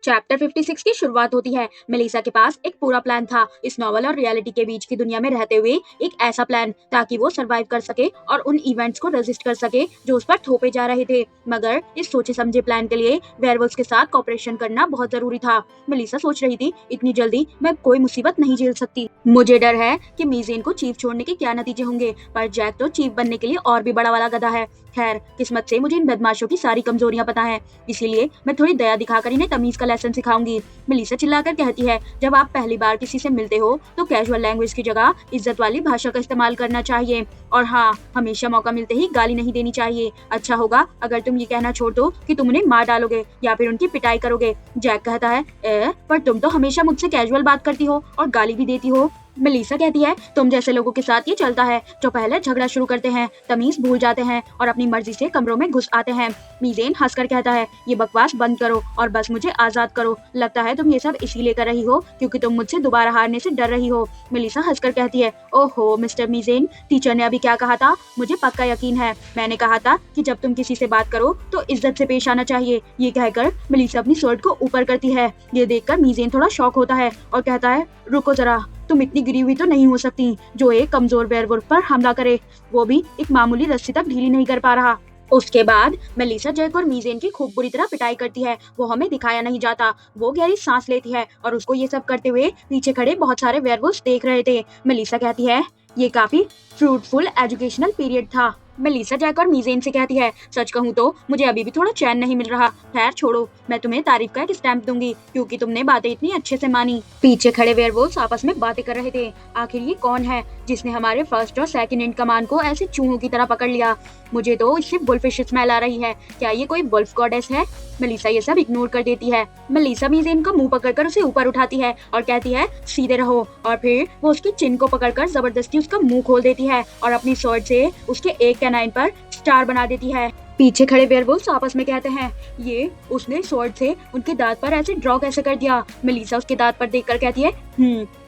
Chapter 56 की शुरुआत होती है। मेलिसा के पास एक पूरा प्लान था, इस नॉवल और रियलिटी के बीच की दुनिया में रहते हुए एक ऐसा प्लान ताकि वो सरवाइव कर सके और उन इवेंट्स को रेजिस्ट कर सके जो उस पर थोपे जा रहे थे। मगर इस सोचे समझे प्लान के लिए वेयरवुल्व्स के साथ कोऑपरेशन करना बहुत जरूरी था। मेलिसा सोच रही थी, इतनी जल्दी मैं कोई मुसीबत नहीं झेल सकती। मुझे डर है कि मीज़ेन को चीफ छोड़ने के क्या नतीजे होंगे, पर जैक तो चीफ बनने के लिए और भी बड़ा वाला गधा है। खैर, किस्मत से मुझे इन बदमाशों की सारी कमजोरियां पता है, इसीलिए मैं थोड़ी दया दिखाकर इन्हें तमीज का लेसन सिखाऊंगी। मेलिसा चिल्लाकर कहती है, जब आप पहली बार किसी से मिलते हो तो कैजुअल लैंग्वेज की जगह इज्जत वाली भाषा का इस्तेमाल करना चाहिए। और हाँ, हमेशा मौका मिलते ही गाली नहीं देनी चाहिए। अच्छा होगा अगर तुम ये कहना छोड़ दो कि तुम उन्हें मार डालोगे या फिर उनकी पिटाई करोगे। जैक कहता है, पर तुम तो हमेशा मुझसे कैजुअल बात करती हो और गाली भी देती हो। मेलिसा कहती है, तुम जैसे लोगों के साथ ये चलता है जो पहले झगड़ा शुरू करते हैं, तमीज भूल जाते हैं और अपनी मर्जी से कमरों में घुस आते हैं। मीज़ेन हंसकर कहता है, ये बकवास बंद करो और बस मुझे आजाद करो। लगता है तुम ये सब इसीलिए कर रही हो क्योंकि तुम मुझसे दोबारा हारने से डर रही हो। मेलिसा हंसकर कहती है, ओहो मिस्टर मीज़ेन, टीचर ने अभी क्या कहा था? मुझे पक्का यकीन है, मैंने कहा था कि जब तुम किसी से बात करो तो इज्जत से पेश आना चाहिए। ये कहकर मेलिसा अपनी शर्ट को ऊपर करती है। ये देखकर मीज़ेन थोड़ा शॉक होता है और कहता है, रुको जरा, तुम इतनी गिरी हुई तो नहीं हो सकती जो एक कमजोर वेयरवुल्फ पर हमला करे, वो भी एक मामूली रस्सी तक ढीली नहीं कर पा रहा। उसके बाद मेलिसा जैक और मीज़ेन की खूब बुरी तरह पिटाई करती है। वो हमें दिखाया नहीं जाता। वो गहरी सांस लेती है और उसको ये सब करते हुए पीछे खड़े बहुत सारे वेयरवुल्व्स देख रहे थे। मेलिसा कहती है, ये काफी फ्रूटफुल एजुकेशनल पीरियड था। मेलिसा जैक और मीज़ेन से कहती है, सच कहूँ तो मुझे अभी भी थोड़ा चैन नहीं मिल रहा। खैर छोड़ो, मैं तुम्हें तारीफ का एक स्टैम्प दूंगी क्योंकि तुमने बातें इतनी अच्छे से मानी। पीछे खड़े वेयरवुल्व्स आपस में बातें कर रहे थे। आखिर ये कौन है जिसने हमारे फर्स्ट और सेकंड इन कमांड को ऐसे चूहों की तरह पकड़ लिया? मुझे तो इससे वुल्फिश स्मेल आ रही है। क्या ये कोई वुल्फ गॉडेस है? मेलिसा ये सब इग्नोर कर देती है। मेलिसा मीज़ेन का मुंह पकड़कर उसे ऊपर उठाती है और कहती है, सीधे रहो। और फिर वो उसकी चिन को पकड़कर जबरदस्ती उसका मुंह खोल देती है और अपनी स्वॉर्ड से उसके एक कैनाइन पर स्टार बना देती है। पीछे खड़े वेयरवुल्व्स आपस में कहते हैं, ये उसने स्वॉर्ड से उनके दांत पर ऐसे ड्रॉ कैसे कर दिया? मेलिसा उसके दांत पर देखकर कहती है,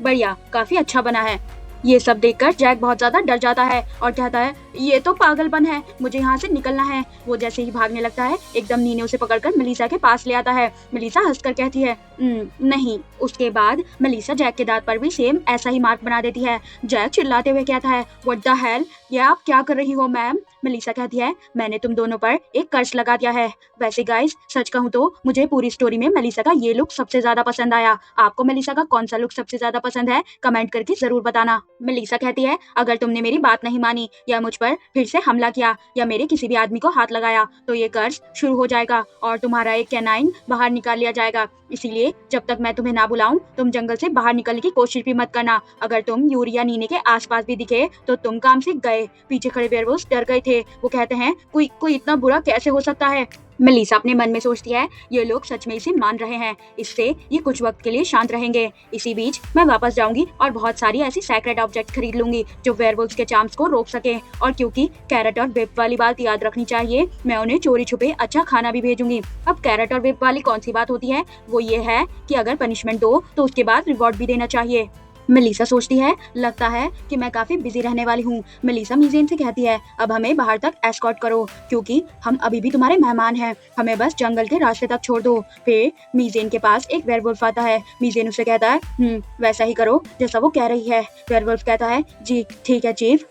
बढ़िया, काफी अच्छा बना है। ये सब देखकर जैक बहुत ज्यादा डर जाता है और कहता है, ये तो पागलपन है, मुझे यहाँ से निकलना है। वो जैसे ही भागने लगता है, एकदम नीने उसे पकड़कर मेलिसा के पास ले आता है। मेलिसा हंसकर कहती है, नहीं। उसके बाद मेलिसा जैक के दांत पर भी सेम ऐसा ही मार्क बना देती है। जैक चिल्लाते हुए कहता है, व्हाट द हेल, ये आप क्या कर रही हो मैम? मेलिसा कहती है, मैंने तुम दोनों पर एक कर्ज लगा दिया है। वैसे गाइस, सच कहूँ तो मुझे पूरी स्टोरी में मेलिसा का ये लुक सबसे ज्यादा पसंद आया। आपको मेलिसा का कौन सा लुक सबसे ज्यादा पसंद है? कमेंट करके जरूर बताना। मेलिसा कहती है, अगर तुमने मेरी बात नहीं मानी या मुझ पर फिर से हमला किया या मेरे किसी भी आदमी को हाथ लगाया तो ये कर्ज शुरू हो जाएगा और तुम्हारा एक कैनाइन बाहर निकाल लिया जाएगा। इसीलिए जब तक मैं तुम्हें ना बुलाऊं तुम जंगल से बाहर निकलने की कोशिश भी मत करना। अगर तुम यूरी या नीने के आसपास भी दिखे तो तुम काम से गए। पीछे खड़े वेयरवुल्व्स डर गए थे। वो कहते हैं, कोई इतना बुरा कैसे हो सकता है? मेलिसा अपने मन में सोचती है, ये लोग सच में इसे मान रहे हैं, इससे ये कुछ वक्त के लिए शांत रहेंगे। इसी बीच मैं वापस जाऊंगी और बहुत सारी ऐसी सैक्रेड ऑब्जेक्ट खरीद लूंगी जो वेयरवुल्व्स के चार्म्स को रोक सके। और क्योंकि कैरेट और विप वाली बात याद रखनी चाहिए, मैं उन्हें चोरी छुपे अच्छा खाना भी भेजूंगी। अब कैरेट और विप वाली कौन सी बात होती है? वो ये है कि अगर पनिशमेंट दो तो उसके बाद रिवॉर्ड भी देना चाहिए। मेलिसा सोचती है, लगता है कि मैं काफी बिजी रहने वाली हूँ। मेलिसा मीज़ेन से कहती है, अब हमें बाहर तक एस्कॉर्ट करो क्योंकि हम अभी भी तुम्हारे मेहमान हैं। हमें बस जंगल के रास्ते तक छोड़ दो। फिर मीज़ेन के पास एक वेयरवुल्फ आता है। मीज़ेन उसे कहता है, वैसा ही करो जैसा वो कह रही है। वेयरवुल्फ कहता है, जी ठीक है चीफ।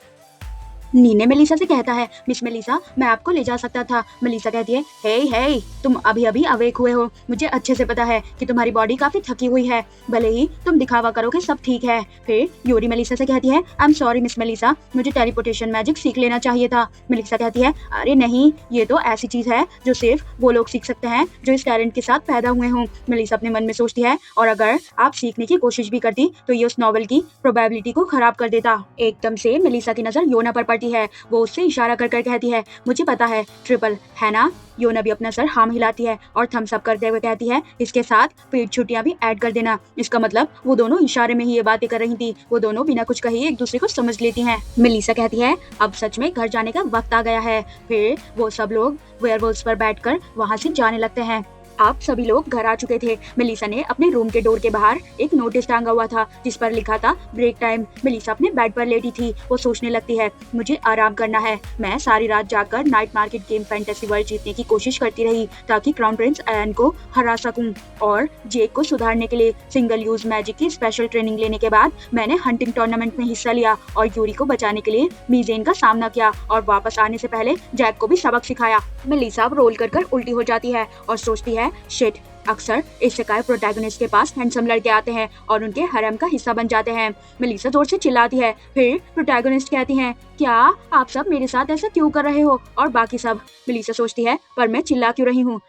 नीने मेलिसा से कहता है, मिस मेलिसा, मैं आपको ले जा सकता था। मेलिसा कहती है, हे तुम अभी अभी अवेक हुए हो। मुझे अच्छे से पता है कि तुम्हारी बॉडी काफी थकी हुई है, भले ही तुम दिखावा करो कि सब ठीक है। फिर यूरी मेलिसा से कहती है, I am sorry miss Melissa, मुझे टेलीपोर्टेशन मैजिक सीख लेना चाहिए था। मेलिसा कहती है, अरे नहीं, ये तो ऐसी चीज है जो सिर्फ वो लोग सीख सकते हैं जो इस टैलेंट के साथ पैदा हुए हों। मेलिसा अपने मन में सोचती है, और अगर आप सीखने की कोशिश भी करती तो ये उस नॉवल की प्रोबेबिलिटी को खराब कर देता। एकदम से मेलिसा की नजर योना पर पड़ती है। वो उससे इशारा कर कर कहती है, मुझे पता है ट्रिपल है ना? योना भी अपना सर हाम हिलाती है और थम्स अप करते हुए कहती है, इसके साथ पेट छुट्टियां भी ऐड कर देना। इसका मतलब वो दोनों इशारे में ही ये बातें कर रही थी। वो दोनों बिना कुछ कहे एक दूसरे को समझ लेती हैं। मेलिसा कहती है, अब सच में घर जाने का वक्त आ गया है। फिर वो सब लोग वेयरवुल्व्स पर बैठकर वहाँ से जाने लगते हैं। आप सभी लोग घर आ चुके थे। मेलिसा ने अपने रूम के डोर के बाहर एक नोटिस टांगा हुआ था जिस पर लिखा था ब्रेक टाइम। मेलिसा अपने बेड पर लेटी थी। वो सोचने लगती है, मुझे आराम करना है। मैं सारी रात जागकर night market game fantasy world जीतने की कोशिश करती रही ताकि क्राउन प्रिंस एन को हरा सकूं और जेक को सुधारने के लिए सिंगल यूज मैजिक की स्पेशल ट्रेनिंग लेने के बाद मैंने हंटिंग टूर्नामेंट में हिस्सा लिया और यूरी को बचाने के लिए मीजेन का सामना किया और वापस आने से पहले जैक को भी सबक सिखाया। मेलिसा अब रोल कर उल्टी हो जाती है और सोचती है, शिट, अक्सर इसेकाई प्रोटैगनिस्ट के पास हैंडसम लड़के आते हैं और उनके हरम का हिस्सा बन जाते हैं। मेलिसा जोर से चिल्लाती है। फिर प्रोटैगनिस्ट कहती हैं, क्या आप सब मेरे साथ ऐसा क्यों कर रहे हो? और बाकी सब। मेलिसा सोचती है, पर मैं चिल्ला क्यों रही हूँ?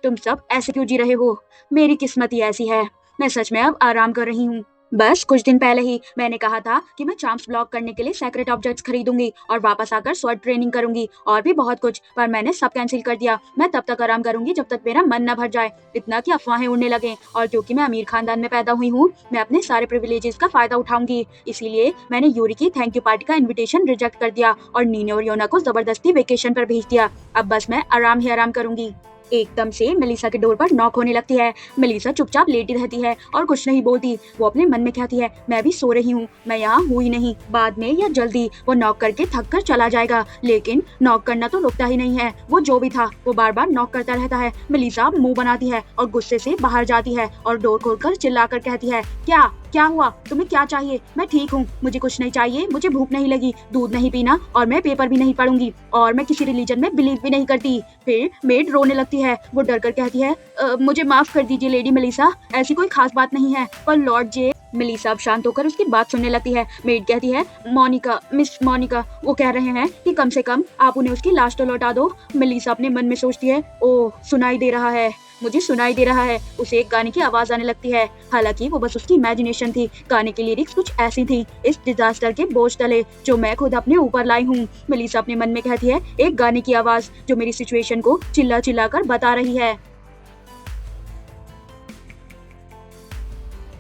तुम सब ऐसे क्यों जी रहे हो? मेरी किस्मत ही ऐसी है। मैं सच में अब आराम कर रही हूँ। बस कुछ दिन पहले ही मैंने कहा था कि मैं चार्म्स ब्लॉक करने के लिए सेक्रेट ऑब्जेक्ट्स खरीदूंगी और वापस आकर स्वॉर्ड ट्रेनिंग करूंगी और भी बहुत कुछ, पर मैंने सब कैंसिल कर दिया। मैं तब तक आराम करूंगी जब तक मेरा मन न भर जाए। इतना कि अफवाहें उड़ने लगे और क्योंकि मैं अमीर खानदान में पैदा हुई हूँ, मैं अपने सारे प्रिविलेजेस का फायदा उठाऊंगी। इसीलिए मैंने यूरी की थैंक यू पार्टी का इन्विटेशन रिजेक्ट कर दिया और नीने और योना को जबरदस्ती वेकेशन पर भेज दिया। अब बस मैं आराम ही आराम करूंगी। एकदम से मेलिसा के डोर पर नॉक होने लगती है। मेलिसा चुपचाप लेटी रहती है और कुछ नहीं बोलती। वो अपने मन में कहती है, मैं भी सो रही हूँ, मैं यहाँ हूँ ही नहीं। बाद में या जल्दी वो नॉक करके थक कर चला जाएगा, लेकिन नॉक करना तो रुकता ही नहीं है। वो जो भी था वो बार बार नॉक करता रहता है। मेलिसा मुंह बनाती है और गुस्से से बाहर जाती है और डोर खोलकर चिल्लाकर कहती है, क्या हुआ? तुम्हें क्या चाहिए? मैं ठीक हूँ, मुझे कुछ नहीं चाहिए। मुझे भूख नहीं लगी, दूध नहीं पीना और मैं पेपर भी नहीं पढ़ूंगी और मैं किसी रिलीजन में बिलीव भी नहीं करती। फिर मेड रोने लगती है। वो डर कर कहती है, मुझे माफ कर दीजिए लेडी मेलिसा, ऐसी कोई खास बात नहीं है। पर लॉर्ड जे। मेलिसा अब शांत होकर उसकी बात सुनने लगती है। मेड कहती है, मोनिका, मिस मोनिका, वो कह रहे हैं कि कम से कम आप उन्हें उसकी लाश तो लौटा दो। मेलिसा अपने मन में सोचती है, ओह सुनाई दे रहा है, मुझे सुनाई दे रहा है। उसे एक गाने की आवाज आने लगती है। हालांकि वो बस उसकी इमेजिनेशन थी। गाने की लिरिक्स कुछ ऐसी थी, इस डिजास्टर के बोझ तले जो मैं खुद अपने ऊपर लाई हूँ। मेलिसा अपने मन में कहती है, एक गाने की आवाज जो मेरी सिचुएशन को चिल्ला चिल्ला कर बता रही है।